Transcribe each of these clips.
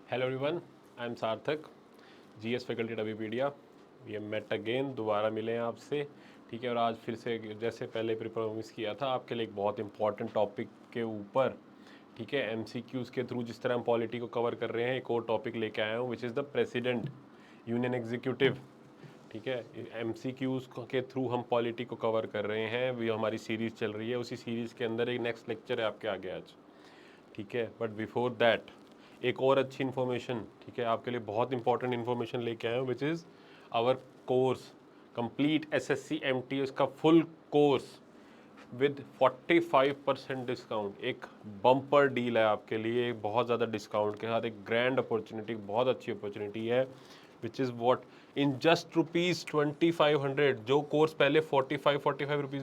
Hello everyone, I am Sarthak, GS faculty Abhipedia. We am met again, दोबारा मिले हैं आपसे। ठीक है, और आज फिर से जैसे पहले प्रॉमिस किया था आपके लिए एक बहुत इंपॉर्टेंट टॉपिक के ऊपर, ठीक है, एमसीक्यूज़ के थ्रू जिस तरह हम पॉलिटी को कवर कर रहे हैं, एक और टॉपिक लेके आया हूँ which is the president, union executive. ठीक है, एमसीक्यूज़ के थ्रू हम पॉलिटी को कवर कर रहे हैं, वो हमारी सीरीज़ चल रही है। उसी सीरीज़ के अंदर एक नेक्स्ट लेक्चर है आपके आगे आज। ठीक है, बट बिफोर दैट एक और अच्छी इन्फॉर्मेशन, ठीक है, आपके लिए बहुत इंपॉर्टेंट इन्फॉर्मेशन लेके आया हूँ which is our course complete SSC MTS का फुल कोर्स विद 45% डिस्काउंट। एक बम्पर डील है आपके लिए, बहुत ज़्यादा डिस्काउंट के साथ, एक ग्रैंड अपॉर्चुनिटी, बहुत अच्छी अपॉर्चुनिटी है which is what in just ₹2500। जो कोर्स पहले 45 रुपीज़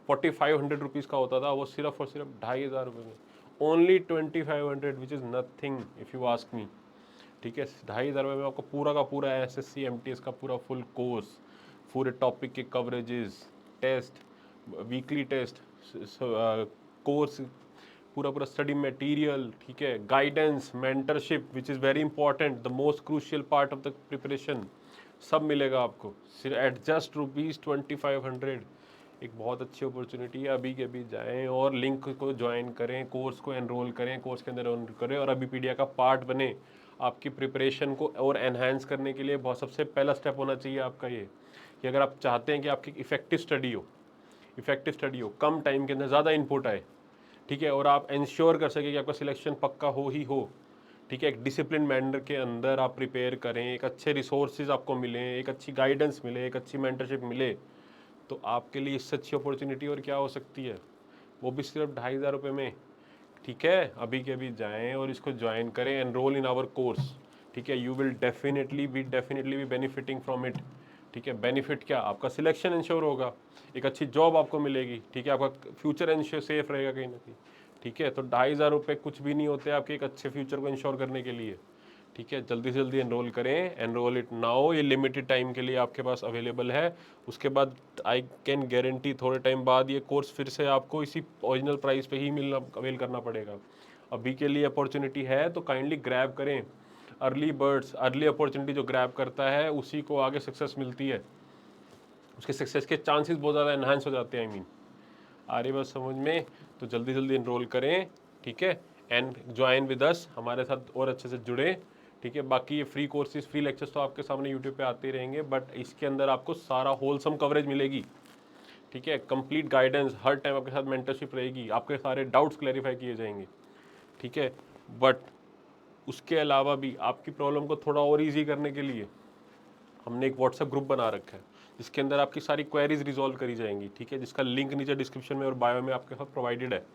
4500 का होता था, वो सिर्फ और सिर्फ 2500 में, only 2500, which is nothing if you ask me. ठीक है, 2500 में आपको पूरा का पूरा एसएससी एमटीएस का पूरा फुल कोर्स, पूरे टॉपिक के coverages, test, weekly test, course, पूरा पूरा स्टडी मटेरियल, ठीक है, guidance, mentorship which is very important, the most crucial part of the preparation, सब मिलेगा आपको सिर्फ एट जस्ट ₹2500। एक बहुत अच्छी अपॉर्चुनिटी है, अभी के अभी जाएं और लिंक को ज्वाइन करें, कोर्स को एनरोल करें, कोर्स के अंदर एनरोल करें और अभी पीडिया का पार्ट बने। आपकी प्रिपरेशन को और एनहांस करने के लिए बहुत सबसे पहला स्टेप होना चाहिए आपका ये, कि अगर आप चाहते हैं कि आपकी इफेक्टिव स्टडी हो, कम टाइम के अंदर ज़्यादा इनपुट आए, ठीक है, और आप इंश्योर कर सके कि आपका सिलेक्शन पक्का हो ही हो, ठीक है, एक डिसिप्लिन मैनर के अंदर आप प्रिपेयर करें, एक अच्छे रिसोर्सेज आपको मिलें, एक अच्छी गाइडेंस मिले, एक अच्छी मेंटरशिप मिले, तो आपके लिए इससे अच्छी अपॉर्चुनिटी और क्या हो सकती है, वो भी सिर्फ 2500 में। ठीक है, अभी के अभी जाएं और इसको ज्वाइन करें, एनरोल इन आवर कोर्स। ठीक है, you will definitely be benefiting from it. ठीक है, बेनिफिट क्या, आपका सिलेक्शन इंश्योर होगा, एक अच्छी जॉब आपको मिलेगी, ठीक है, आपका फ्यूचर इंश्योर सेफ रहेगा कहीं ना कहीं। ठीक है, तो 2500 कुछ भी नहीं होते आपके एक अच्छे फ्यूचर को इंश्योर करने के लिए। ठीक है, जल्दी से जल्दी एनरोल करें, एनरोल इट नाउ, ये लिमिटेड टाइम के लिए आपके पास अवेलेबल है। उसके बाद आई कैन गारंटी थोड़े टाइम बाद ये कोर्स फिर से आपको इसी ओरिजिनल प्राइस पे ही मिलना अवेल करना पड़ेगा। अभी के लिए अपॉर्चुनिटी है तो काइंडली ग्रैब करें। अर्ली बर्ड्स, अर्ली अपॉर्चुनिटी जो ग्रैब करता है उसी को आगे सक्सेस मिलती है, उसके सक्सेस के चांसेस बहुत ज़्यादा एनहांस हो जाते हैं। आई मीन आ रही बात समझ में? तो जल्दी जल्दी इनरोल करें, ठीक है, एंड ज्वाइन विद अस, हमारे साथ और अच्छे से जुड़े। ठीक है, बाकी ये फ्री कोर्सेज, फ्री लेक्चर्स तो आपके सामने यूट्यूब पे आते ही रहेंगे, बट इसके अंदर आपको सारा होलसम कवरेज मिलेगी। ठीक है, कंप्लीट गाइडेंस, हर टाइम आपके साथ मेंटरशिप रहेगी, आपके सारे डाउट्स क्लैरिफाई किए जाएंगे। ठीक है, बट उसके अलावा भी आपकी प्रॉब्लम को थोड़ा और ईजी करने के लिए हमने एक व्हाट्सएप ग्रुप बना रखा है, जिसके अंदर आपकी सारी क्वेरीज रिजॉल्व करी जाएंगी। ठीक है, जिसका लिंक नीचे डिस्क्रिप्शन में और बायो में आपके साथ प्रोवाइडेड है।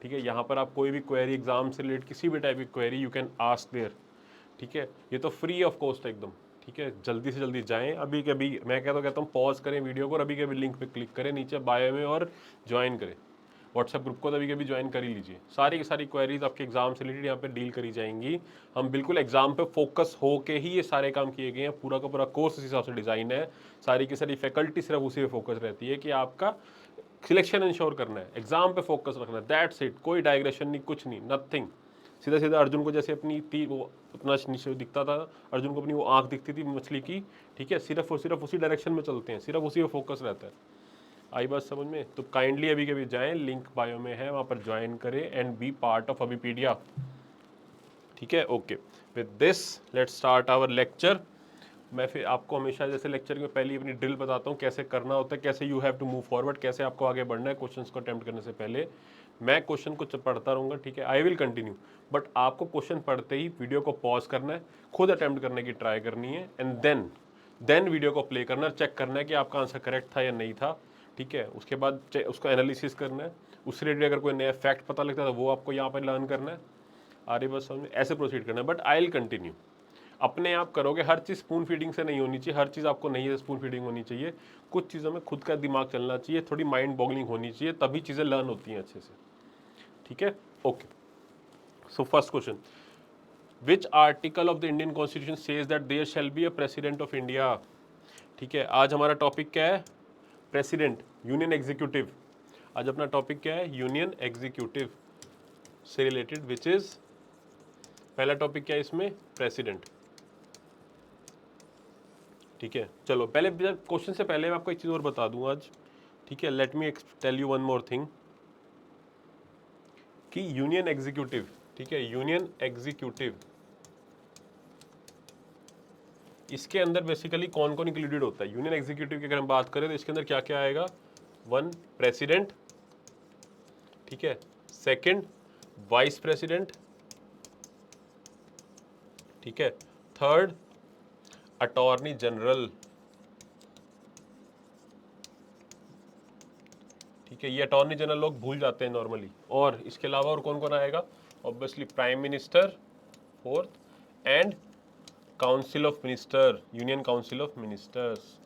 ठीक है, यहाँ पर आप कोई भी क्वेरी, एग्जाम से रिलेटेड किसी भी टाइप की query, you can ask there. ठीक है, ये तो फ्री ऑफ कॉस्ट है एकदम। ठीक है, जल्दी से जल्दी जाएं, अभी के अभी मैं कहता हूँ पॉज करें वीडियो को और अभी के अभी लिंक पे क्लिक करें नीचे बायो में और ज्वाइन करें व्हाट्सएप ग्रुप को, तभी कभी ज्वाइन कर ही लीजिए। सारी की सारी क्वेरीज आपके एग्जाम से रिलेटेड यहाँ पे डील करी जाएंगी। हम बिल्कुल एग्जाम पे फोकस हो के ही ये सारे काम किए गए हैं, पूरा का पूरा कोर्स इस हिसाब से डिज़ाइन है। सारी की सारी फैकल्टी सिर्फ उसी पे फोकस रहती है कि आपका सिलेक्शन इंश्योर करना है, एग्जाम पे फोकस रखना है, दैट्स इट। कोई डाइग्रेशन नहीं, कुछ नहीं, नथिंग। सीधा सीधा अर्जुन को जैसे अपनी वो अपना नीचे दिखता था, अर्जुन को अपनी वो आँख दिखती थी मछली की, ठीक है, सिर्फ और सिर्फ उसी डायरेक्शन में चलते हैं, सिर्फ उसी पे फोकस रहता है। आई बात समझ में? तो काइंडली अभी कभी जाएं, लिंक बायो में है, वहाँ पर ज्वाइन करें and be part of Abhipedia. ठीक है, okay, with this let's start our lecture. मैं फिर आपको हमेशा जैसे लेक्चर में पहले अपनी ड्रिल बताता हूँ कैसे करना होता है, कैसे you have to move forward, कैसे आपको आगे बढ़ना है क्वेश्चंस को अटेम्प्ट करने से पहले। मैं क्वेश्चन को पढ़ता रहूँगा, ठीक है, आई विल कंटिन्यू, बट आपको क्वेश्चन पढ़ते ही वीडियो को पॉज करना है, खुद अटेम्प्ट करने की ट्राई करनी है, एंड देन वीडियो को प्ले करना है, चेक करना है कि आपका आंसर करेक्ट था या नहीं था। ठीक है, उसके बाद उसको एनालिसिस करना है, उससे रिलेटेड अगर कोई नया फैक्ट पता लगता है तो वो आपको यहाँ पर लर्न करना है। आ रही बस समझ में? ऐसे प्रोसीड करना है, बट आई विल कंटिन्यू। अपने आप करोगे, हर चीज़ स्पून फीडिंग से नहीं होनी चाहिए, हर चीज़ आपको नहीं है स्पून फीडिंग होनी चाहिए। कुछ चीज़ों में खुद का दिमाग चलना चाहिए, थोड़ी माइंड बॉगलिंग होनी चाहिए, तभी चीज़ें लर्न होती हैं अच्छे से। ठीक है, okay. So first question, which article of the Indian constitution says that there shall be a president of India? ठीक है, आज हमारा टॉपिक क्या है? President, union executive. आज अपना टॉपिक क्या है? यूनियन एग्जीक्यूटिव से रिलेटेड, विच इज पहला टॉपिक क्या है इसमें, प्रेसिडेंट। ठीक है, चलो पहले क्वेश्चन से पहले मैं आपको एक चीज़ और बता दूं आज। ठीक है, let me tell you one more thing कि यूनियन एग्जीक्यूटिव, ठीक है, यूनियन एग्जीक्यूटिव, इसके अंदर बेसिकली कौन कौन इंक्लूडेड होता है। यूनियन एग्जीक्यूटिव की अगर हम बात करें तो इसके अंदर क्या क्या आएगा, 1 प्रेसिडेंट, ठीक है, 2 वाइस प्रेसिडेंट, ठीक है, 3 अटॉर्नी जनरल, ठीक है, ये अटॉर्नी जनरल लोग भूल जाते हैं नॉर्मली। और इसके अलावा और कौन कौन आएगा, obviously prime minister 4th, and council of minister, union council of ministers.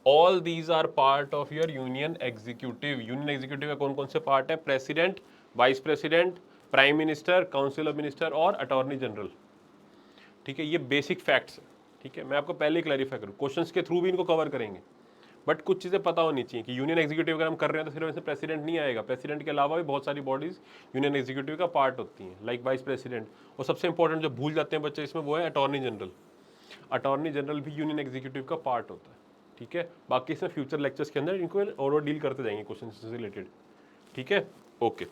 All these are part of your union executive. Union executive का कौन कौन से पार्ट है, president, vice president, prime minister, council of minister और attorney general. ठीक है, ये basic facts. ठीक है, मैं आपको पहले ही क्लैरिफाई करूँ, क्वेश्चंस के थ्रू भी इनको कवर करेंगे, बट कुछ चीज़ें पता होनी चाहिए कि यूनियन एग्जीक्यूटिव अगर हम कर रहे हैं तो सिर्फ इसमें प्रेसिडेंट नहीं आएगा, प्रेसिडेंट के अलावा भी बहुत सारी बॉडीज यूनियन एग्जीक्यूटिव का पार्ट होती हैं, लाइक वाइस प्रेसिडेंट। और सबसे इंपॉर्टेंट जो भूल जाते हैं बच्चे इसमें वो है अटॉर्नी जनरल। अटॉर्नी जनरल भी यूनियन एग्जीक्यूटिव का पार्ट होता है। ठीक है, बाकी इसमें फ्यूचर लेक्चर्स के अंदर इनको और डील करते जाएंगे क्वेश्चन से रिलेटेड। ठीक है, okay.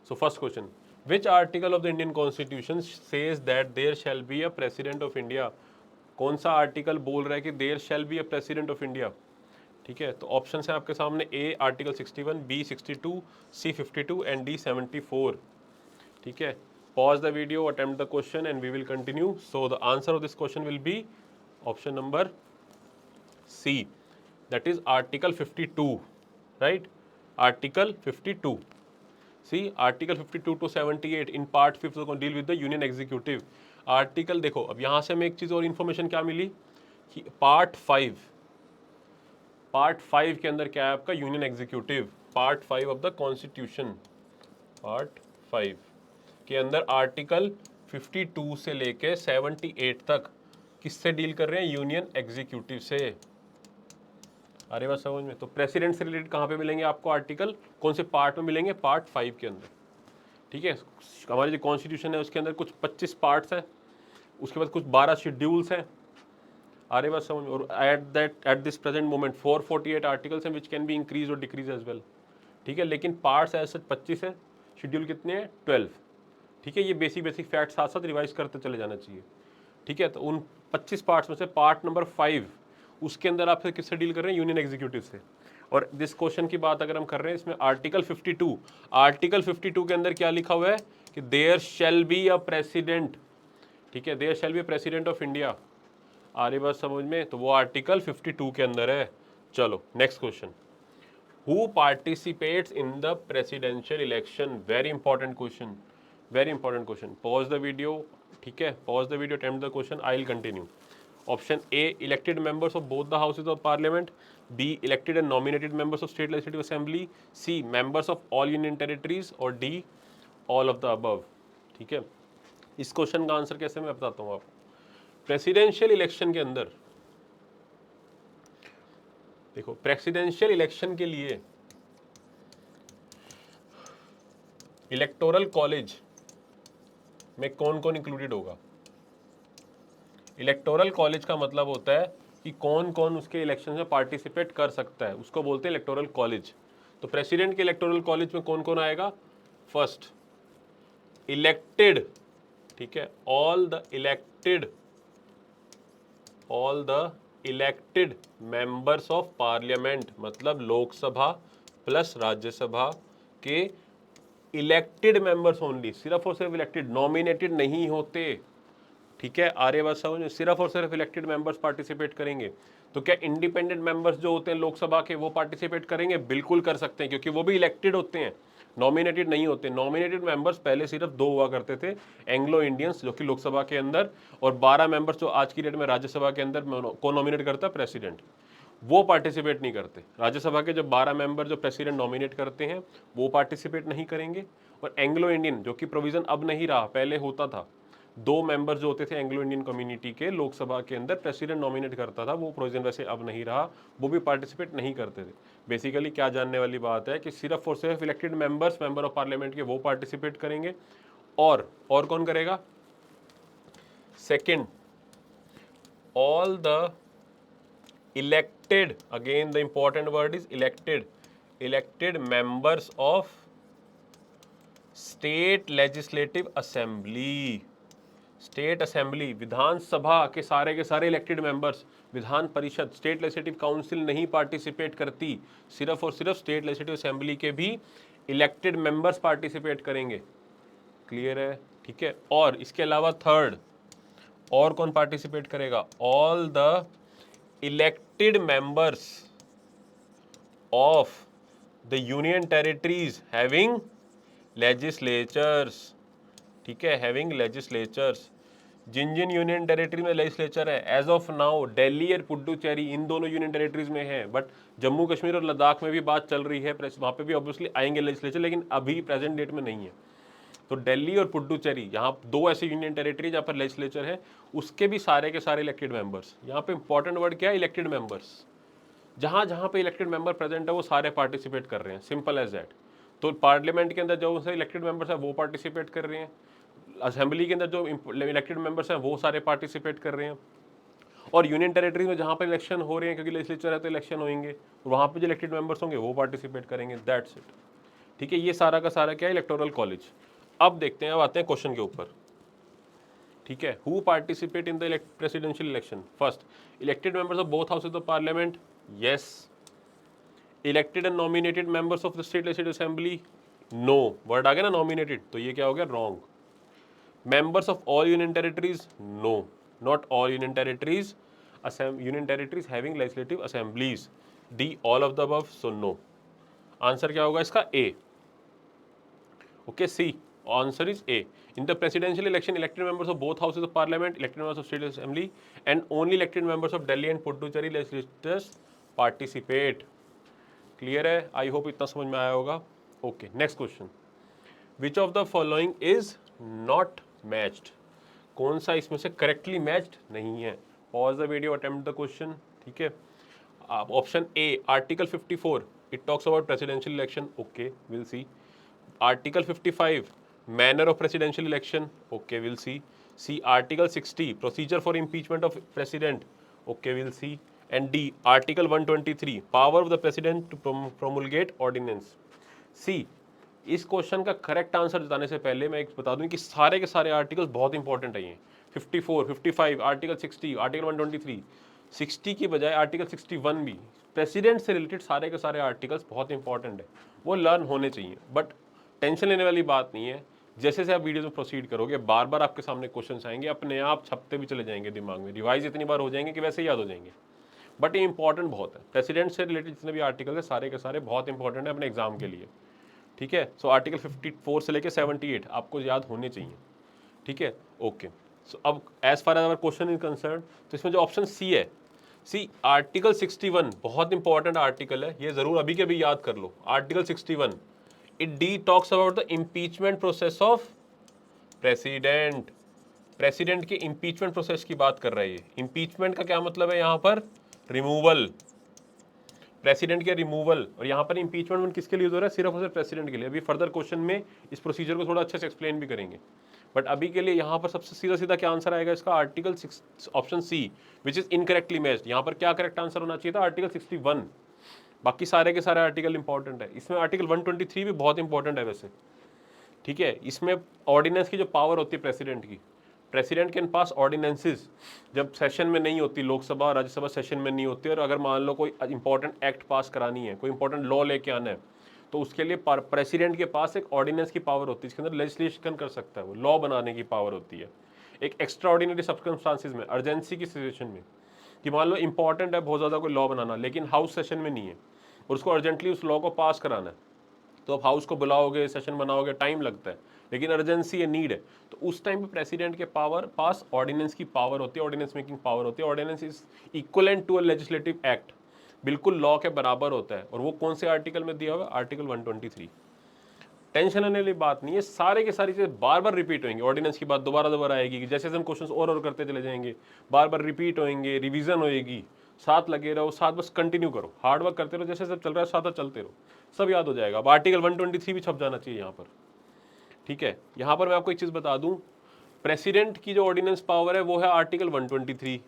So first question, which article of the Indian constitution says that there shall be a president of India. कौन सा आर्टिकल बोल रहा है कि there shall be a president of India. ठीक है, तो ऑप्शन है आपके सामने, A article 61, B 62, C 52 and D 74। ठीक है, pause the video, attempt the question and we will continue. So the answer of this question will be option number C, that is article 52, right? Article 52. See, article 52 to 78 in part 5 going to deal with the union executive. Article देखो, अब यहाँ से हमें एक चीज़ और information क्या मिली कि part 5 के अंदर क्या है आपका, union executive. Part 5 of the constitution, part 5 के अंदर आर्टिकल 52 से लेके 78 तक किससे डील कर रहे हैं, यूनियन एग्जीक्यूटिव से। अरे बात समझ में। तो प्रेसिडेंट से रिलेटेड कहाँ पे मिलेंगे आपको आर्टिकल, कौन से पार्ट में मिलेंगे, पार्ट 5 के अंदर। ठीक है, हमारी जो कॉन्स्टिट्यूशन है उसके अंदर कुछ 25 पार्ट्स हैं, उसके बाद कुछ 12 शेड्यूल्स हैं। अरे बात समझ में। और at this present moment 448 articles हैं विच कैन बी इंक्रीज और डिक्रीज एज वेल। ठीक है, लेकिन पार्ट्स ऐसे 25 है, शेड्यूल कितने हैं, 12। ठीक है, ये बेसिक फैक्ट साथ साथ रिवाइज करते चले जाना चाहिए। ठीक है, तो उन 25 पार्ट्स में से पार्ट नंबर 5 उसके अंदर आप किससे डील कर रहे हैं, यूनियन एग्जीक्यूटिव से। और दिस क्वेश्चन की बात अगर हम कर रहे हैं इसमें आर्टिकल 52 के अंदर क्या लिखा हुआ है कि there shall be a president. ठीक है, there shall be a president of India. आ रही बात समझ में, तो वो आर्टिकल 52 के अंदर है। चलो next question, who participates in the presidential election. Very important question, very important question. Pause the video, ठीक है, pause the video, attempt the question, I will continue. Option A, elected members of both the houses of parliament. B, elected and nominated members of state legislative assembly. C, members of all union territories. और D, all of the above. ठीक है, इस question का answer कैसे मैं बताता हूँ आपको। प्रेसिडेंशियल इलेक्शन के अंदर देखो, प्रेसिडेंशियल इलेक्शन के लिए इलेक्टोरल कॉलेज में कौन कौन इंक्लूडेड होगा। इलेक्टोरल कॉलेज का मतलब होता है कि कौन कौन उसके इलेक्शन में पार्टिसिपेट कर सकता है, उसको बोलते हैं इलेक्टोरल कॉलेज। तो प्रेसिडेंट के इलेक्टोरल कॉलेज में कौन कौन आएगा, फर्स्ट इलेक्टेड, ठीक है, all the elected members of parliament, मतलब लोकसभा प्लस राज्यसभा के इलेक्टेड मेंबर्स ओनली, सिर्फ और सिर्फ इलेक्टेड, नॉमिनेटेड नहीं होते। ठीक है, आर्य बात समझ में, सिर्फ और सिर्फ इलेक्टेड मेंबर्स पार्टिसिपेट करेंगे। तो क्या इंडिपेंडेंट मेंबर्स जो होते हैं लोकसभा के वो पार्टिसिपेट करेंगे, बिल्कुल कर सकते हैं, क्योंकि वो भी इलेक्टेड होते हैं, नॉमिनेटेड नहीं होते। नॉमिनेटेड मेंबर्स पहले सिर्फ 2 हुआ करते थे, एंग्लो इंडियंस जो कि लोकसभा के अंदर, और 12 मेंबर्स जो आज की डेट में राज्यसभा के अंदर को नॉमिनेट करता है प्रेसिडेंट, वो पार्टिसिपेट नहीं करते। राज्यसभा के जो 12 मेंबर जो प्रेसिडेंट नॉमिनेट करते हैं वो पार्टिसिपेट नहीं करेंगे। और एंग्लो इंडियन जो कि प्रोविजन अब नहीं रहा, पहले होता था, 2 मेंबर जो होते थे एंग्लो इंडियन कम्युनिटी के लोकसभा के अंदर प्रेसिडेंट नॉमिनेट करता था, वो प्रोविजन वैसे अब नहीं रहा, वो भी पार्टिसिपेट नहीं करते थे। बेसिकली क्या जानने वाली बात है कि सिर्फ और सिर्फ elected members, member of parliament के, वो पार्टिसिपेट करेंगे। और कौन करेगा? Second, all the elected, again the important word is elected, elected members of state legislative assembly, state assembly, Vidhan Sabha के सारे elected members, Vidhan Parishad, state legislative council नहीं पार्टिसिपेट करती, सिर्फ और सिर्फ स्टेट लेजिस्लेटिव असेंबली के भी इलेक्टेड मेंबर्स पार्टिसिपेट करेंगे। क्लियर है? ठीक है। और इसके अलावा थर्ड, और कौन पार्टिसिपेट करेगा? All the elected members of the union territories having legislatures. ठीक है, हैविंग लेजिस्लेचर्स, जिन जिन यूनियन टेरिटरी में लेजिस्लेचर है, एज ऑफ नाउ दिल्ली और पुडुचेरी इन दोनों यूनियन टेरिटरीज में है, बट जम्मू कश्मीर और लद्दाख में भी बात चल रही है, वहाँ पे भी ऑब्वियसली आएंगे लेजिस्लेचर, लेकिन अभी प्रेजेंट डेट में नहीं है। तो दिल्ली और पुडुचेरी, यहाँ 2 ऐसे यूनियन टेरिटरी जहाँ पर लेजिस्लेचर है, उसके भी सारे के सारे इलेक्टेड मेंबर्स। यहाँ पे इंपॉर्टेंट वर्ड क्या है? Elected members. जहाँ जहाँ पे इलेक्टेड मेंबर प्रेजेंट है वो सारे पार्टिसिपेट कर रहे हैं, सिंपल एज दैट। तो पार्लियामेंट के अंदर जो इलेक्टेड मेंबर्स है वो पार्टिसिपेट कर रहे हैं, असेंबली के अंदर जो इलेक्टेड मेंबर्स हैं वो सारे पार्टिसिपेट कर रहे हैं, और यूनियन टेरिटरी में जहाँ पर इलेक्शन हो रहे हैं, क्योंकि लेजिस्लेचर है तो इलेक्शन होंगे, वहाँ पे जो इलेक्टेड मेंबर्स होंगे वो पार्टिसिपेट करेंगे। That's it. ठीक है, ये सारा का सारा क्या है? Electoral college. अब देखते हैं, अब आते हैं क्वेश्चन के ऊपर। ठीक है, who participate in the presidential election? First, elected members of both houses of parliament, yes. Elected and nominated members of the state legislative assembly, no. Word आ गया ना नॉमिनेटेड, तो ये क्या हो गया? Wrong. Members of all union territories, no, not all union territories, union territories having legislative assemblies, D, all of the above, so no. Answer क्या होगा इसका? A. Okay, C, answer is A. In the presidential election, elected members of both houses of parliament, elected members of state assembly, and only elected members of Delhi and Puducherry legislatures participate. Clear है? I hope इतना समझ में आया होगा। Okay, next question. Which of the following is not matched? कौन सा इसमें से करेक्टली मैच्ड नहीं है? Pause the video, attempt the question. ठीक है, option A, article 54, it talks about presidential election, okay, will see. Article 55, manner of presidential election, okay, will see. C, article 60, procedure for impeachment of president, okay, will see. And D, article 123, power of the president to promulgate ordinance. See, इस question का correct answer बताने से पहले मैं एक बता दूं कि सारे के सारे आर्टिकल्स बहुत इंपॉर्टेंट है। ये 54, 55, आर्टिकल 60, आर्टिकल 123, 60 की बजाय आर्टिकल 61 भी, प्रेसिडेंट से रिलेटेड सारे के सारे आर्टिकल्स बहुत इंपॉर्टेंट है, वो लर्न होने चाहिए। बट टेंशन लेने वाली बात नहीं है, जैसे जैसे आप वीडियो में प्रोसीड करोगे बार बार आपके सामने क्वेश्चन आएंगे, अपने आप छपते भी चले जाएंगे दिमाग में, रिवाइज इतनी बार हो जाएंगे कि वैसे ही याद हो जाएंगे। बट ये इंपॉर्टेंट बहुत है, प्रेसिडेंट से रिलेटेड जितने भी आर्टिकल है सारे के सारे बहुत इंपॉर्टेंट है अपने एग्जाम के लिए। ठीक है, सो आर्टिकल 54 से लेके 78 आपको याद होने चाहिए। ठीक है, ओके। सो अब as far as our question is concern, तो इसमें जो ऑप्शन सी है, सी, आर्टिकल 61 बहुत इंपॉर्टेंट आर्टिकल है, ये जरूर अभी के अभी याद कर लो। Article 61, it the talks about the impeachment process of president. President के इम्पीचमेंट प्रोसेस की बात कर रहा है ये। इम्पीचमेंट का क्या मतलब है? यहाँ पर रिमूवल, प्रेसिडेंट के रिमूवल। और यहाँ पर इंपीचमेंट किसके लिए हो रहा है? सिर्फ और सिर्फ प्रेसिडेंट के लिए। अभी फर्दर क्वेश्चन में इस प्रोसीजर को थोड़ा अच्छे से एक्सप्लेन भी करेंगे, बट अभी के लिए यहाँ पर सबसे सीधा सीधा क्या आंसर आएगा इसका? Article 6, option C, which is incorrectly matched. यहाँ पर क्या करेक्ट आंसर होना चाहिए था? आर्टिकल 61। बाकी सारे के सारे आर्टिकल इंपॉर्टेंट है। इसमें आर्टिकल 123 भी बहुत इंपॉर्टेंट है वैसे। ठीक है, इसमें ऑर्डिनेंस की जो पावर होती है प्रेसिडेंट की, प्रेसिडेंट कैन पास ऑर्डिनेंसेस जब सेशन में नहीं होती, लोकसभा राज्यसभा सेशन में नहीं होती, और अगर मान लो कोई इंपॉर्टेंट एक्ट पास करानी है, कोई इंपॉर्टेंट लॉ लेके आना है, तो उसके लिए प्रेसिडेंट के पास एक ऑर्डिनेंस की पावर होती है, इसके अंदर लेजिस्लेशन कर सकता है, वो लॉ बनाने की पावर होती है। एक एक्स्ट्रा ऑर्डिनरी सर्कमस्टांसिस में, अर्जेंसी की सिचुएशन में, कि मान लो इंपॉर्टेंट है बहुत ज़्यादा कोई लॉ बनाना, लेकिन हाउस सेशन में नहीं है और उसको अर्जेंटली उस लॉ को पास कराना है, तो आप हाउस को बुलाओगे, सेशन बनाओगे, टाइम लगता है, लेकिन अर्जेंसी है, नीड है, तो उस टाइम पे प्रेसिडेंट के पास ऑर्डिनेंस की पावर होती है, ऑर्डिनेंस मेकिंग पावर होती है। Ordinance is equivalent to a legislative act, बिल्कुल लॉ के बराबर होता है। और वो कौन से आर्टिकल में दिया हुआ है? आर्टिकल 123। टेंशन लेने वाली बात नहीं है, सारे के सारी चीज़ें बार बार रिपीट होंगी, ऑर्डिनेंस की बात दोबारा दोबारा आएगी, जैसे हम क्वेश्चन और करते चले जाएंगे, बार बार रिपीट होंगे, रिवीजन होएगी, साथ लगे रहो, साथ बस कंटिन्यू करो, हार्ड वर्क करते रहो, जैसे सब चल रहा है साथ चलते रहो, सब याद हो जाएगा। अब आर्टिकल 123 भी छप जाना चाहिए यहाँ पर, ठीक है। यहाँ पर मैं आपको एक चीज़ बता दूँ, प्रेसिडेंट की जो ऑर्डिनेंस पावर है वो है आर्टिकल 123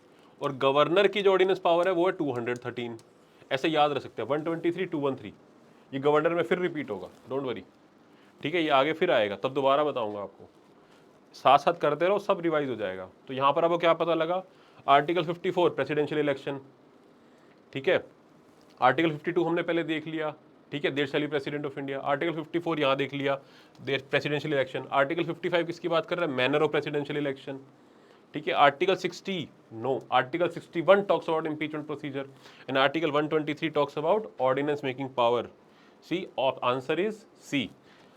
और गवर्नर की जो ऑर्डिनेंस पावर है वो है 213। ऐसे याद रख सकते हैं, 123 213, ये गवर्नर में फिर रिपीट होगा, डोंट वरी, ठीक है। ये आगे फिर आएगा, तब दोबारा बताऊंगा आपको, साथ साथ करते रहो, सब रिवाइज हो जाएगा। तो यहाँ पर आपको क्या पता लगा, आर्टिकल 54 प्रेसिडेंशियल इलेक्शन, ठीक है। आर्टिकल 52 हमने पहले देख लिया, ठीक है, there shall be president of India. Article 54 यहाँ देख लिया, देयर प्रेसिडेंशियल इलेक्शन। आर्टिकल 55 किसकी बात कर रहा है, मैनर ऑफ प्रेसिडेंशियल इलेक्शन, ठीक है। Article 60 no, article 61 talks about impeachment procedure and article 123 talks about ordinance making power. C, answer is C.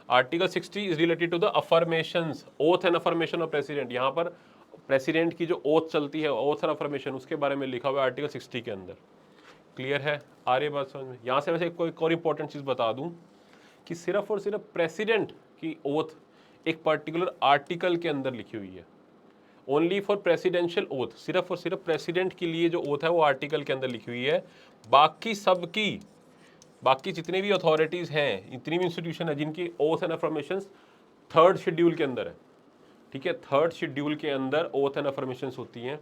Article 60 is related to the affirmations, oath and affirmation of president. यहाँ पर president की जो oath चलती है, oath and affirmation, उसके बारे में लिखा हुआ है आर्टिकल 60 के अंदर। क्लियर है, आ रही बात समझ में। यहाँ से वैसे एक और इंपॉर्टेंट चीज़ बता दूँ कि सिर्फ और सिर्फ प्रेसिडेंट की ओथ एक पर्टिकुलर आर्टिकल के अंदर लिखी हुई है, ओनली फॉर प्रेसिडेंशियल ओथ, सिर्फ और सिर्फ प्रेसिडेंट के लिए जो ओथ है वो आर्टिकल के अंदर लिखी हुई है। बाकी सबकी, बाकी जितने भी अथॉरिटीज़ हैं, इतनी भी इंस्टीट्यूशन है जिनकी oath and affirmations third schedule के अंदर है, ठीक है, थर्ड शेड्यूल के अंदर ओथ एंड अफर्मेशंस होती हैं।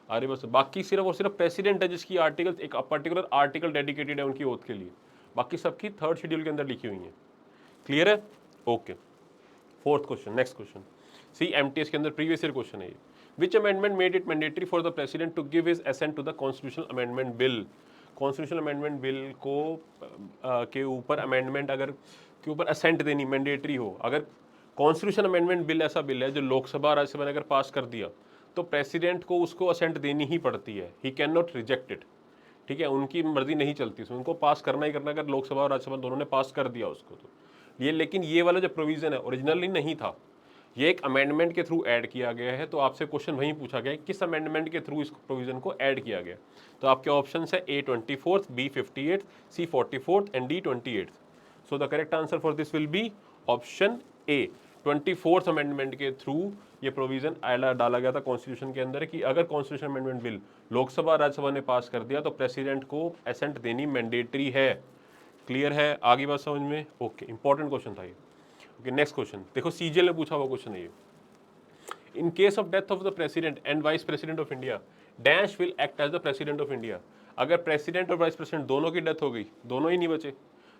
अरे बस बाकी सिर्फ और सिर्फ प्रेसिडेंट है जिसकी आर्टिकल, एक पर्टिकुलर आर्टिकल डेडिकेटेड है उनकी ओथ के लिए, बाकी सबकी थर्ड शेड्यूल के अंदर लिखी हुई है। क्लियर है, okay. Fourth question, next question, see MTS के अंदर प्रीवियस ईयर क्वेश्चन है ये। Which amendment made it mandatory for the president to give his assent to the constitutional amendment bill. Constitutional amendment bill को के ऊपर amendment अगर के ऊपर असेंट देनी मैंडेटरी हो, अगर कॉन्स्टिट्यूशन अमेंडमेंट बिल ऐसा बिल है जो लोकसभा राज्यसभा ने अगर पास कर दिया तो प्रेसिडेंट को उसको असेंट देनी ही पड़ती है, he can not reject it, ठीक है, उनकी मर्जी नहीं चलती उसमें, उनको पास करना ही करना। अगर लोकसभा और राज्यसभा दोनों ने पास कर दिया उसको तो ये, लेकिन ये वाला जो प्रोविज़न है ओरिजिनली नहीं था, ये एक अमेंडमेंट के थ्रू ऐड किया गया है। तो आपसे क्वेश्चन वहीं पूछा गया है किस अमेंडमेंट के थ्रू इस प्रोविज़न को ऐड किया गया। तो आपके ऑप्शन है A 24, B 58, C 44 and D 28। So the correct answer for this will be option A 24th amendment के थ्रू ये प्रोविज़न डाला गया था कॉन्स्टिट्यूशन के अंदर कि अगर constitution amendment bill Lok Sabha Rajya Sabha ने पास कर दिया तो प्रेसिडेंट को असेंट देनी मैंडेटरी है। क्लियर है, आगे बात समझ में, ओके। इंपॉर्टेंट क्वेश्चन था ये, ओके। नेक्स्ट क्वेश्चन देखो, सीजीएल ने पूछा हुआ क्वेश्चन है ये। In case of death of the president and vice president of India, dash will act as the president of India. अगर प्रेसिडेंट और वाइस प्रेसिडेंट दोनों की डेथ हो गई, दोनों ही नहीं बचे,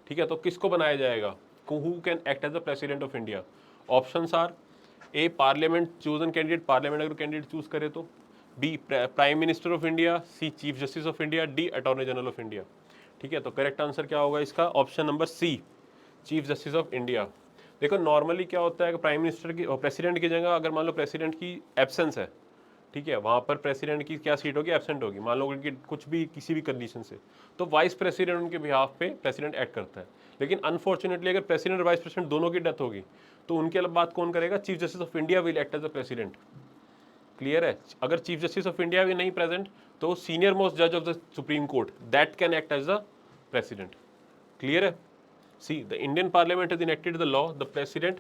ठीक है, तो किसको बनाया जाएगा, who can act as the president of India. Options are A parliament chosen candidate, parliament अगर कैंडिडेट चूज करे तो, B prime minister of India, C chief justice of India, D attorney general of India. ठीक है, तो correct answer क्या होगा इसका, option number C, chief justice of India. देखो नॉर्मली क्या होता है कि प्राइम मिनिस्टर की और प्रेसिडेंट की जगह अगर मान लो प्रेसिडेंट की एब्सेंस है, ठीक है, वहाँ पर प्रेसिडेंट की क्या सीट होगी, एब्सेंट होगी, मान लो कि कुछ भी किसी भी कंडीशन से, तो वाइस प्रेसिडेंट उनके बिहाफ पे प्रेसिडेंट एक्ट करता है। लेकिन अनफॉर्चुनेटली अगर प्रेसिडेंट और वाइस प्रेसिडेंट दोनों की डेथ होगी तो उनके बात कौन करेगा, chief justice of India will act as a president. Clear है, अगर चीफ जस्टिस ऑफ इंडिया भी नहीं प्रेजेंट तो सीनियर मोस्ट जज of the supreme court that can act as the president. Clear है, see the Indian parliament has enacted the law the president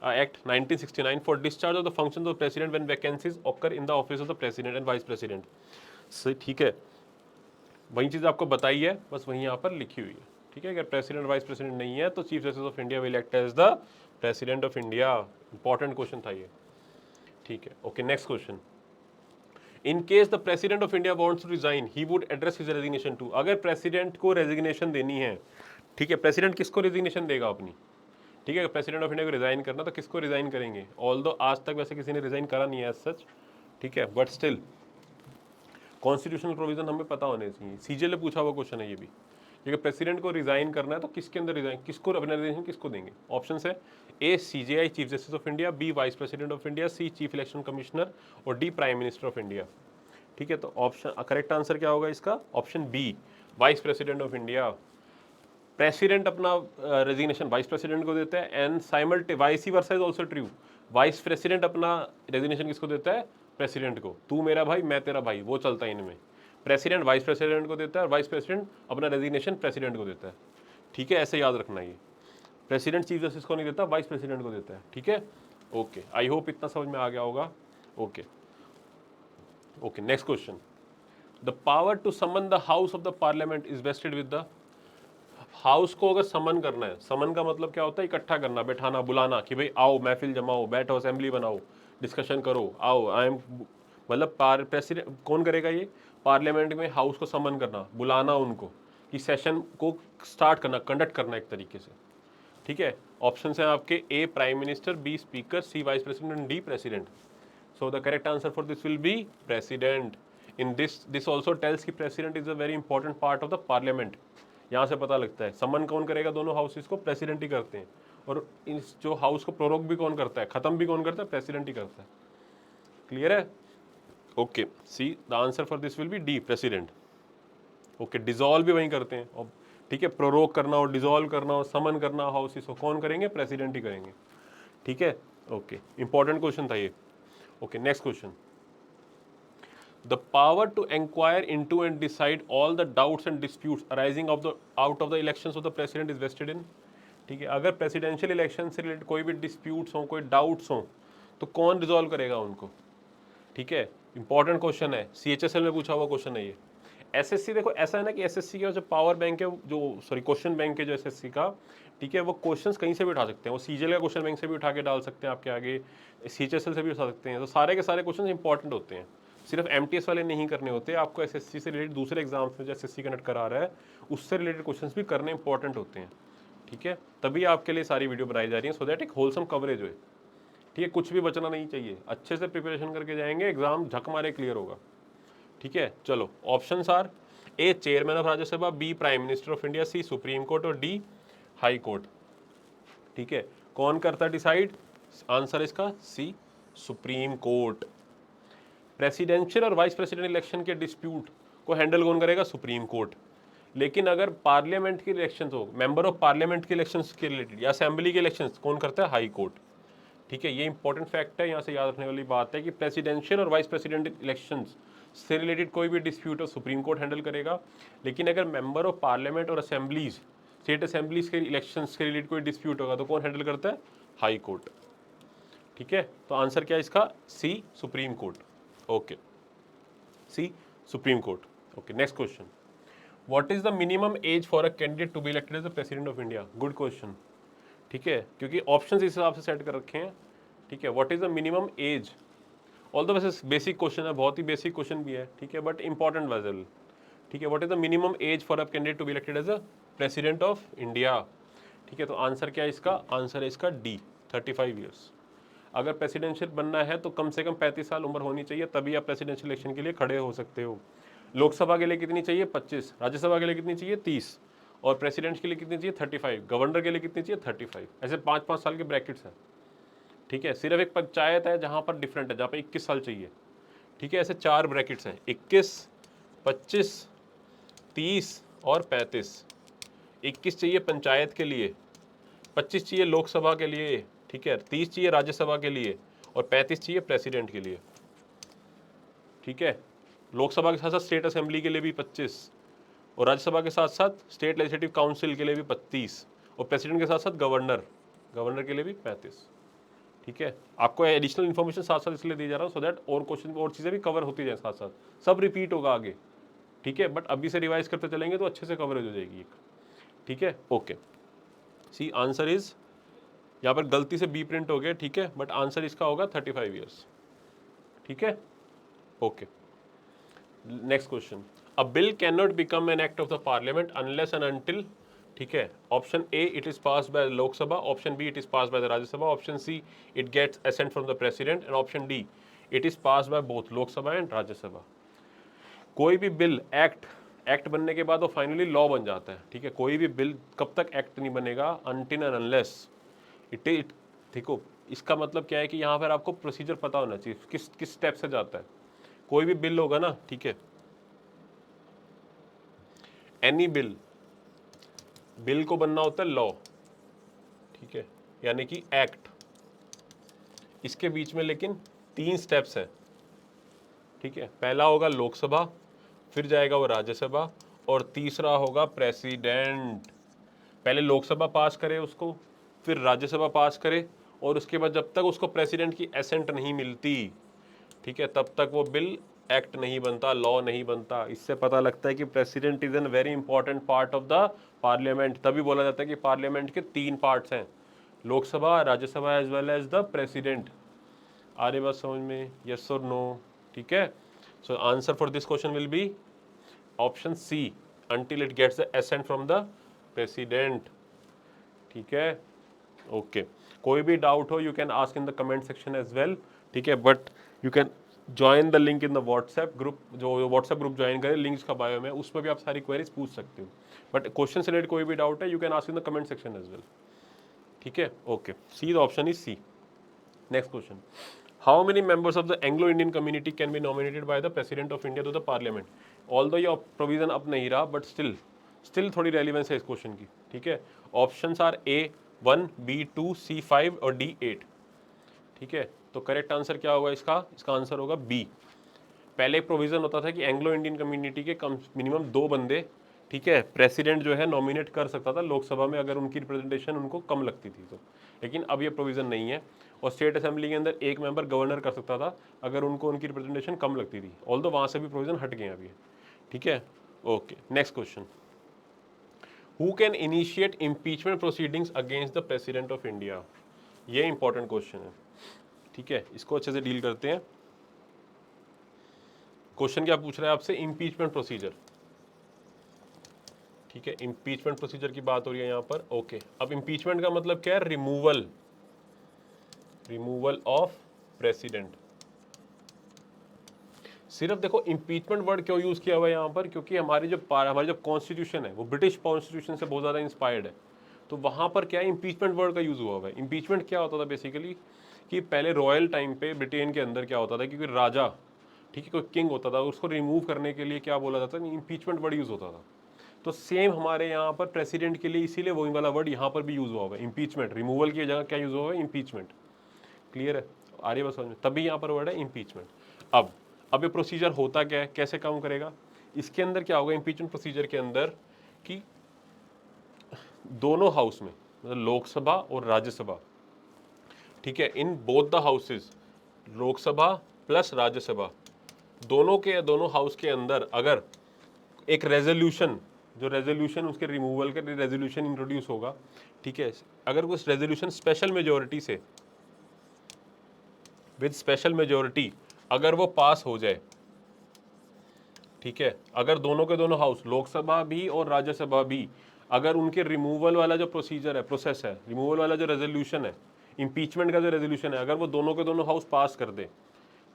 act 1969 for discharge of the functions of the president when vacancies occur in the office of the president and vice president। ठीक है, वही चीज़ आपको बताई है, बस वही यहाँ पर लिखी हुई है। ठीक है, अगर प्रेसिडेंट वाइस प्रेसिडेंट नहीं है तो chief justice of India will act as the president of India. Important question था ये। ठीक है, okay. Next question, in case the president of India wants to resign he would address his resignation to. अगर president को resignation देनी है, ठीक है, प्रेसिडेंट किसको रेजिग्नेशन देगा अपनी, ठीक है, प्रेसिडेंट ऑफ इंडिया को रिजाइन करना तो किसको रिजाइन करेंगे, ऑल्दो आज तक वैसे किसी ने रिजाइन करा नहीं है एज सच, ठीक है, बट स्टिल कॉन्स्टिट्यूशनल प्रोविजन हमें पता होने चाहिए। सीजीएल ने पूछा हुआ क्वेश्चन है ये भी, क्योंकि प्रेसिडेंट को रिजाइन करना है तो किसके अंदर रिजाइन, किसको अपना रिजाइन किसको देंगे। ऑप्शन है A CJI chief justice of India, B vice president of India, C chief election commissioner और D prime minister of India. ठीक है, तो ऑप्शन करेक्ट आंसर क्या होगा इसका, option B vice president of India. President अपना resignation vice president को देता है एंड साइमल्टे वाइस ही versa is also true, vice president अपना रेजिग्नेशन किसको देता है, प्रेसिडेंट को, तू मेरा भाई मैं तेरा भाई, वो चलता है इनमें। प्रेसिडेंट वाइस प्रेसिडेंट को देता है और वाइस प्रेसिडेंट अपना रेजिग्नेशन प्रेसिडेंट को देता है। ठीक है, ऐसे याद रखना ये। प्रेसिडेंट चीफ जस्टिस को नहीं देता, वाइस प्रेसिडेंट को देता है। ठीक है, ओके, आई होप इतना समझ में आ गया होगा। Okay okay, next question, the power to summon the house of the parliament is vested with the, house को अगर समन करना है, समन का मतलब क्या होता है, इकट्ठा करना, बैठाना, बुलाना कि भाई आओ, महफिल जमाओ, बैठो, असेंबली बनाओ, डिस्कशन करो, आओ, आई एम, मतलब प्रेसिडेंट कौन करेगा ये, पार्लियामेंट में हाउस को समन करना, बुलाना उनको, कि सेशन को स्टार्ट करना, कंडक्ट करना एक तरीके से। ठीक है, ऑप्शन है आपके, A prime minister, B speaker, C vice president, D president. So the correct answer for this will be president. In this also tells कि president is a very important part of the parliament. यहाँ से पता लगता है समन कौन करेगा, दोनों houses को प्रेसिडेंट ही करते हैं, और इस जो हाउस को प्रोरोग भी कौन करता है, खत्म भी कौन करता है, प्रेसिडेंट ही करता है। क्लियर है? Okay, see the answer for this will B D, president. Okay, dissolve भी वहीं करते हैं, और ठीक है, प्रोरोग करना हो, डिसॉल्व करना हो, समन करना हाउसेस को कौन करेंगे, प्रेसिडेंट ही करेंगे। ठीक है, ओके, इंपॉर्टेंट क्वेश्चन था ये। ओके, next question, the power to inquire into and decide all the doubts and disputes arising out of the elections of the president is vested in। ठीक है, अगर प्रेसिडेंशियल इलेक्शन से रिलेटेड कोई भी disputes हों, कोई डाउट्स हों, तो कौन रिजॉल्व करेगा उनको। ठीक है, इंपॉर्टेंट क्वेश्चन है, CHSL में पूछा हुआ क्वेश्चन है ये। SSC देखो ऐसा है ना कि SSC का जो पावर बैंक है, जो सॉरी क्वेश्चन बैंक है जो SSC का, ठीक है, वो क्वेश्चंस कहीं से भी उठा सकते हैं, वो CGL का क्वेश्चन बैंक से भी उठा के डाल सकते हैं आपके आगे, CHSL से भी उठा सकते हैं, तो सारे के सारे क्वेश्चन इंपॉर्टेंट होते हैं, सिर्फ MTS वाले नहीं करने होते, आपको SSC से रिलेटेड दूसरे एग्जाम्स में जो SSC कंडक्ट करा रहा है उससे रिलेटेड क्वेश्चंस भी करने इंपॉर्टेंट होते हैं। ठीक है, तभी आपके लिए सारी वीडियो बनाई जा रही है, सो दैट एक होलसम कवरेज हो। ठीक है, कुछ भी बचना नहीं चाहिए, अच्छे से प्रिपरेशन करके जाएंगे, एग्जाम झक मारे क्लियर होगा। ठीक है, चलो options are, A chairman of Rajya Sabha, B prime minister of India, C supreme court और डी हाई कोर्ट। ठीक है, कौन करता डिसाइड, आंसर इसका सी, सुप्रीम कोर्ट। प्रेसिडेंशियल और वाइस प्रेसिडेंट इलेक्शन के डिस्प्यूट को हैंडल कौन करेगा, सुप्रीम कोर्ट। लेकिन अगर पार्लियामेंट के इलेक्शंस हो, मेंबर ऑफ पार्लियामेंट के इलेक्शंस के रिलेटेड या असेंबली के इलेक्शंस, कौन करता है, हाई कोर्ट। ठीक है, ये इंपॉर्टेंट फैक्ट है, यहाँ से याद रखने वाली बात है कि प्रेसिडेंशियल और वाइस प्रेसिडेंट इलेक्शंस से रिलेटेड कोई भी डिस्प्यूट हो, सुप्रीम कोर्ट हैंडल करेगा। लेकिन अगर मेंबर ऑफ पार्लियामेंट और असेंबलीज, स्टेट असेंबलीज के इलेक्शंस के रिलेटेड कोई डिस्प्यूट होगा तो कौन हैंडल करता है, हाई कोर्ट। ठीक है, तो आंसर क्या है इसका, C, supreme court. Okay, C, supreme court. Okay, next question, what is the minimum age for a candidate to be elected as the president of India. Good question. ठीक है, क्योंकि options इस हिसाब से सेट कर रखे हैं। ठीक है, what is the minimum as, all the वैसे बेसिक क्वेश्चन है, बहुत ही बेसिक क्वेश्चन भी है, ठीक है, बट इंपॉर्टेंट वेजल। ठीक है, what is the minimum age for a candidate to be elected as a president of India. ठीक है, तो आंसर क्या है इसका, आंसर है इसका डी, 35 ईयर्स। अगर प्रेसिडेंशियल बनना है तो कम से कम 35 साल उम्र होनी चाहिए, तभी आप प्रेसिडेंशियल इलेक्शन के लिए खड़े हो सकते हो। लोकसभा के लिए कितनी चाहिए, 25, राज्यसभा के लिए कितनी चाहिए, 30, और प्रेसिडेंट के लिए कितनी चाहिए, 35, गवर्नर के लिए कितनी चाहिए, 35। ऐसे 5-5 साल के ब्रैकेट्स हैं। ठीक है, सिर्फ एक पंचायत है जहाँ पर डिफरेंट है, जहाँ पर 21 साल चाहिए। ठीक है, ऐसे 4 ब्रैकेट्स हैं, 21, 25, 30 और 35। 21 चाहिए पंचायत के लिए, 25 चाहिए लोकसभा के लिए, ठीक है, 30 चाहिए राज्यसभा के लिए, और 35 चाहिए प्रेसिडेंट के लिए। ठीक है, लोकसभा के साथ साथ स्टेट असेंबली के लिए भी 25, और राज्यसभा के साथ साथ स्टेट लेजिस्लेटिव काउंसिल के लिए भी 35, और प्रेसिडेंट के साथ साथ गवर्नर के लिए भी 35। ठीक है, आपको एडिशनल इन्फॉर्मेशन साथ साथ इसलिए दी जा रहा हूँ, सो दैट और क्वेश्चन और चीज़ें भी कवर होती जाए साथ साथ, सब रिपीट होगा आगे। ठीक है, बट अभी से रिवाइज करते चलेंगे तो अच्छे से कवरेज हो जाएगी एक। ठीक है, ओके, सी आंसर इज, यहाँ पर गलती से बी प्रिंट हो गया, ठीक है, बट आंसर इसका होगा 35 ईयर्स। ठीक है, okay, next question, a bill can not become an act of the parliament unless and until, ठीक है, option A it is pass by Lok Sabha, option B it is pass by the Rajya Sabha, option C it gets assent from the president, and option D it is pass by both Lok Sabha and Rajya Sabha. कोई भी bill act बनने के बाद वो finally law बन जाता है। ठीक है, कोई भी बिल कब तक एक्ट नहीं बनेगा, अनटिल एंड अनलेस इट देखो इसका मतलब क्या है कि यहाँ पर आपको प्रोसीजर पता होना चाहिए, किस स्टेप से जाता है। कोई भी बिल होगा ना, ठीक है, एनी बिल को बनना होता है लॉ, ठीक है, यानी कि एक्ट। इसके बीच में लेकिन 3 स्टेप्स हैं। ठीक है, पहला होगा लोकसभा, फिर जाएगा वो राज्यसभा, और तीसरा होगा प्रेसिडेंट। पहले लोकसभा पास करे उसको, फिर राज्यसभा पास करे, और उसके बाद जब तक उसको प्रेसिडेंट की एसेंट नहीं मिलती, ठीक है, तब तक वो बिल एक्ट नहीं बनता, लॉ नहीं बनता। इससे पता लगता है कि president is an very important part of the parliament. तभी बोला जाता है कि पार्लियामेंट के 3 पार्ट्स हैं, Lok Sabha, Rajya Sabha as well as the president. आ रही बात समझ में? यस और नो? ठीक है, so answer for this question will be option C, until it gets the assent from the president। ठीक है, ओके। कोई भी डाउट हो you can ask in the comment section as well, ठीक है, but you can join the link in the WhatsApp group. जो WhatsApp group join करें, links का बायो में, उसमें भी आप सारी क्वेरीज पूछ सकते हो। बट क्वेश्चन से रिलेटेड कोई भी डाउट है you can ask in the comment section as well. ठीक है, okay, see the option is C. Next question, how many members of the Anglo Indian community can be nominated by the president of India to the parliament? Although ये provision अब नहीं रहा, but still थोड़ी relevance है इस question की। ठीक है, options are A1, B2, C5 और D8। ठीक है, तो करेक्ट आंसर क्या होगा इसका? इसका आंसर होगा बी। पहले एक प्रोविजन होता था कि एंग्लो इंडियन कम्युनिटी के कम मिनिमम 2 बंदे, ठीक है, प्रेसिडेंट जो है नॉमिनेट कर सकता था लोकसभा में, अगर उनकी रिप्रेजेंटेशन उनको कम लगती थी तो। लेकिन अब ये प्रोविजन नहीं है, और स्टेट असेंबली के अंदर एक मेंबर गवर्नर कर सकता था अगर उनको उनकी रिप्रेजेंटेशन कम लगती थी। ऑल्दो वहाँ से भी प्रोविजन हट गए अभी। ठीक है, okay. Next question, who can initiate impeachment proceedings against the president of India? ये इंपॉर्टेंट क्वेश्चन है। ठीक है, इसको अच्छे से डील करते हैं। क्वेश्चन क्या पूछ रहा है आपसे? Impeachment procedure. ठीक है, इम्पीचमेंट प्रोसीजर की बात हो रही है यहाँ पर। ओके, अब इम्पीचमेंट का मतलब क्या है? Removal of president. सिर्फ देखो इम्पीचमेंट वर्ड क्यों यूज किया हुआ है यहाँ पर, क्योंकि हमारी जो कॉन्स्टिट्यूशन है वो ब्रिटिश कॉन्स्टिट्यूशन से बहुत ज़्यादा इंस्पायर्ड है। तो वहाँ पर क्या है, इम्पीचमेंट वर्ड का यूज़ हुआ हुआ है। इम्पीचमेंट क्या होता था बेसिकली, कि पहले रॉयल टाइम पे ब्रिटेन के अंदर क्या होता था, क्योंकि राजा, ठीक है, कोई किंग होता था, उसको रिमूव करने के लिए क्या बोला जाता था? इम्पीचमेंट वर्ड यूज़ होता था। तो सेम हमारे यहाँ पर प्रेसिडेंट के लिए इसीलिए वही वाला वर्ड यहाँ पर भी यूज़ हुआ हुआ है, इम्पीचमेंट। रिमूवल की जगह क्या यूज़ हुआ है? इम्पीचमेंट। क्लियर है? आ रही है बस समझ में? तभी यहाँ पर वर्ड है इम्पीचमेंट। अब ये प्रोसीजर होता क्या है, कैसे काम करेगा? इसके अंदर क्या होगा इम्पीचमेंट प्रोसीजर के अंदर, कि दोनों हाउस में, मतलब लोकसभा और राज्यसभा, ठीक है, in both the houses, Lok Sabha plus Rajya Sabha, दोनों हाउस के अंदर अगर एक रेजोल्यूशन, जो रेजोल्यूशन उसके रिमूवल के रेजोल्यूशन इंट्रोड्यूस होगा, ठीक है, अगर उस रेजोल्यूशन स्पेशल मेजोरिटी से, विद स्पेशल मेजोरिटी अगर वो पास हो जाए, ठीक है, अगर दोनों के दोनों हाउस, लोकसभा भी और राज्यसभा भी, अगर उनके रिमूवल वाला जो प्रोसीजर है, प्रोसेस है, रिमूवल वाला जो रेजोल्यूशन है, इम्पीचमेंट का जो रेजोल्यूशन है, अगर वो दोनों के दोनों हाउस पास कर दे,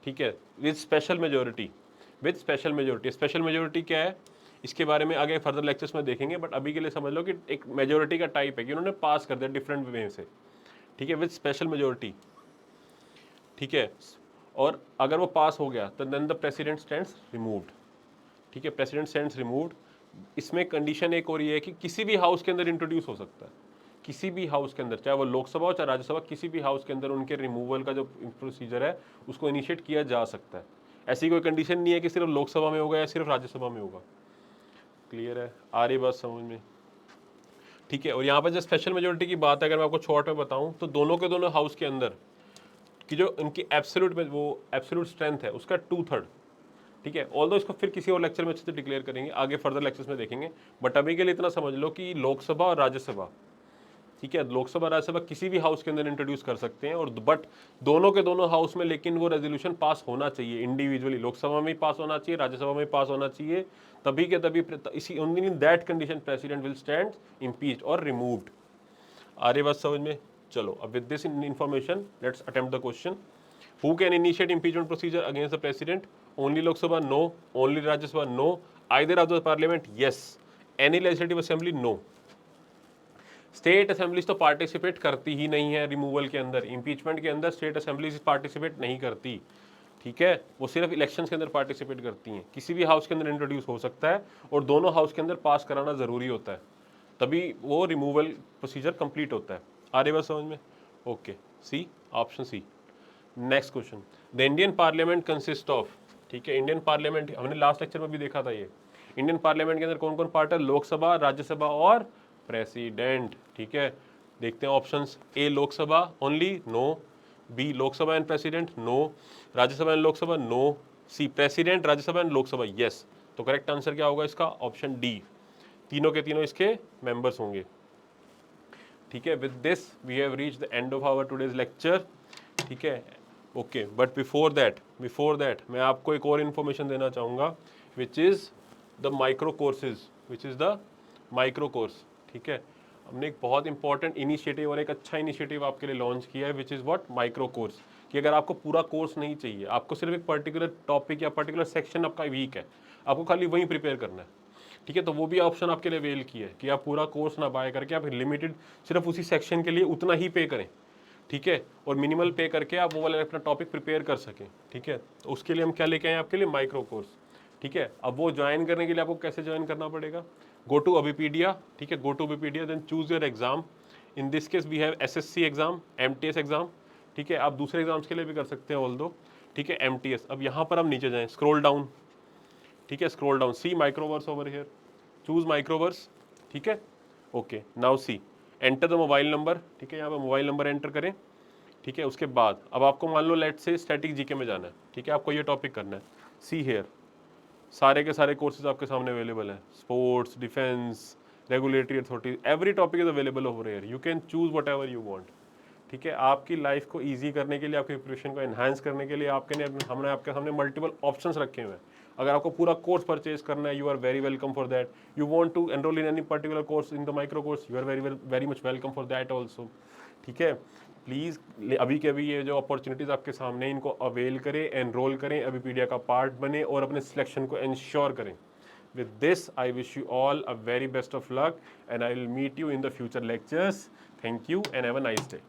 ठीक है, with special majority, special majority क्या है इसके बारे में आगे फर्दर लेक्चर्स में देखेंगे, बट अभी के लिए समझ लो कि एक मेजोरिटी का टाइप है कि उन्होंने पास कर दिया डिफरेंट वे से, ठीक है, विद स्पेशल मेजोरिटी। ठीक है, और अगर वो पास हो गया तो then the president stands removed. ठीक है, प्रेसिडेंट स्टैंड्स रिमूव्ड। इसमें कंडीशन एक और ये है कि किसी भी हाउस के अंदर इंट्रोड्यूस हो सकता है, किसी भी हाउस के अंदर, चाहे वो लोकसभा हो चाहे राज्यसभा, किसी भी हाउस के अंदर उनके रिमूवल का जो प्रोसीजर है उसको इनिशिएट किया जा सकता है। ऐसी कोई कंडीशन नहीं है कि सिर्फ लोकसभा में होगा या सिर्फ राज्यसभा में होगा। क्लियर है? आ रही बात समझ में? ठीक है, और यहाँ पर जो स्पेशल मेजोरिटी की बात है, अगर मैं आपको शॉर्ट में बताऊँ तो दोनों के दोनों हाउस के अंदर कि जो इनकी एब्सोल्यूट में वो एब्सोल्यूट स्ट्रेंथ है उसका 2/3, ठीक है, ऑल्दो इसको फिर किसी और लेक्चर में अच्छे से डिक्लेयर करेंगे, आगे फर्दर लेक्चर्स में देखेंगे, बट अभी के लिए इतना समझ लो कि लोकसभा और राज्यसभा, ठीक है, लोकसभा राज्यसभा किसी भी हाउस के अंदर इंट्रोड्यूस कर सकते हैं, और बट दोनों के दोनों हाउस में लेकिन वो रेजोल्यूशन पास होना चाहिए इंडिविजुअली, लोकसभा में पास होना चाहिए, राज्यसभा में पास होना चाहिए, तभी के तभी इसी only in that condition president will stand impeached और रिमूव्ड। आ रही बात समझ में? चलो, अब with this information let's attempt the question. Who can initiate impeachment procedure against the president? Only Lok Sabha? No. Only Rajya Sabha? No. Either of the parliament? Yes. Any legislative assembly? No. State assemblies तो participate करती ही नहीं है removal के अंदर, impeachment के अंदर state assemblies participate नहीं करती, ठीक है, वो सिर्फ इलेक्शंस के अंदर पार्टिसिपेट करती हैं। किसी भी हाउस के अंदर इंट्रोड्यूस हो सकता है और दोनों हाउस के अंदर पास कराना ज़रूरी होता है, तभी वो रिमूवल प्रोसीजर कंप्लीट होता है। आ रही बात समझ में? Okay, C, option C. Next question, the Indian parliament consist of, ठीक है, इंडियन पार्लियामेंट हमने लास्ट लेक्चर में भी देखा था, ये इंडियन पार्लियामेंट के अंदर कौन कौन पार्ट है? लोकसभा, राज्यसभा और प्रेसिडेंट। ठीक है, देखते हैं options. A Lok Sabha only, no. B Lok Sabha and president, no. Rajya Sabha and Lok Sabha, no. C president, Rajya Sabha and Lok Sabha, yes. तो करेक्ट आंसर क्या होगा इसका? ऑप्शन डी, तीनों के तीनों इसके मेंबर्स होंगे। ठीक है, with this we have reach the end of our today's lecture. ठीक है, ओके, बट बिफोर दैट मैं आपको एक और इन्फॉर्मेशन देना चाहूँगा, which is the micro courses, which is the micro course. ठीक है, हमने एक बहुत इंपॉर्टेंट इनिशिएटिव और एक अच्छा इनिशिएटिव आपके लिए लॉन्च किया है, which is what? Micro course. कि अगर आपको पूरा कोर्स नहीं चाहिए, आपको सिर्फ एक पर्टिकुलर टॉपिक या पर्टिकुलर सेक्शन आपका वीक है, आपको खाली वहीं प्रिपेयर करना है, ठीक है, तो वो भी ऑप्शन आपके लिए अवेल किया है कि आप पूरा कोर्स ना बाय करके आप लिमिटेड सिर्फ उसी सेक्शन के लिए उतना ही पे करें। ठीक है, और मिनिमल पे करके आप वो वाला अपना टॉपिक प्रिपेयर कर सकें। ठीक है, तो उसके लिए हम क्या लेके आए आपके लिए? Micro course. ठीक है, अब वो ज्वाइन करने के लिए आपको कैसे ज्वाइन करना पड़ेगा? Go to Abhipedia. ठीक है, go to Abhipedia, then choose your exam. In this case we have SSC exam, MTS exam. ठीक है, आप दूसरे एग्जाम्स के लिए भी कर सकते हैं ऑल दो। ठीक है, एमटीएस। अब यहाँ पर हम नीचे जाएं, स्क्रॉल डाउन। ठीक है, scroll down, see Microverse over here, choose Microverse. ठीक है, okay, now see, enter the mobile number. ठीक है, यहाँ पर मोबाइल नंबर एंटर करें। ठीक है, उसके बाद अब आपको मान लो लेट से स्टैटिक जीके में जाना है। ठीक है, आपको ये टॉपिक करना है। सी हेयर, सारे के सारे कोर्सेज आपके सामने अवेलेबल है, sports, defence, regulatory authority, every topic is available over here, you can choose what ever you want. ठीक है, आपकी लाइफ को इजी करने के लिए, आपकी प्रिपरेशन को एनहांस करने के लिए हमने आपके सामने मल्टीपल ऑप्शंस रखे हुए हैं। अगर आपको पूरा कोर्स परचेज करना है, you are very welcome for that. You want to enroll in any particular course in the micro course, you are very much welcome for that also. ठीक है, प्लीज़ अभी के अभी ये जो अपॉर्चुनिटीज़ आपके सामने, इनको अवेल करें, एनरोल करें, अबीपीडिया का पार्ट बने और अपने सिलेक्शन को इंश्योर करें। With this, I wish you all a very best of luck and I will meet you in the future lectures. Thank you and have a nice day.